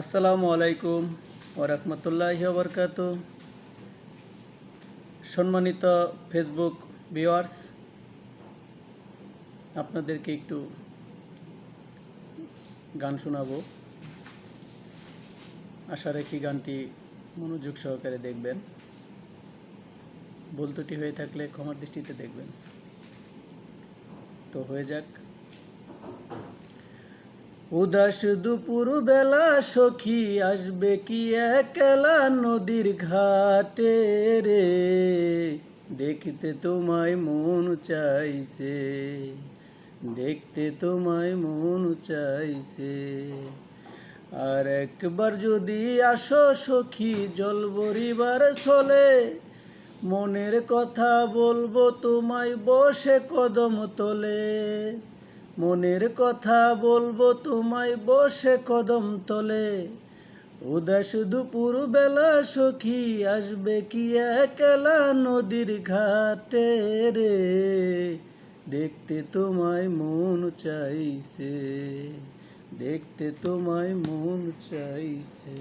আসসালামু আলাইকুম ওয়া রাহমাতুল্লাহি ওয়া বারাকাতুহু। সম্মানিত ফেসবুক ভিউয়ার্স, আপনাদেরকে একটু গান শোনাবো। আশা রাখি গানটি মনোযোগ সহকারে দেখবেন। ভুল ত্রুটি হয়ে থাকলে ক্ষমার দৃষ্টিতে দেখবেন। তো হয়ে যাক। উদাস দুপুর বেলা সখী আসবে কি একলা নদীর ঘাটে রে, দেখতে তোমায় মন চাইছে, দেখতে তোমায় মন চাইছে। আর একবার যদি আসো সখী জল ভরিবার ছলে, মনের কথা বলবো তোমায় বসে কদম তলে, মনের কথা বলবো তোমায় বসে কদম তলে। উদাস দুপুর বেলা সখী আসবে কি একলা নদীর ঘাটে রে, দেখতে তোমায় মন চাইছে, দেখতে তোমায় মন চাইছে।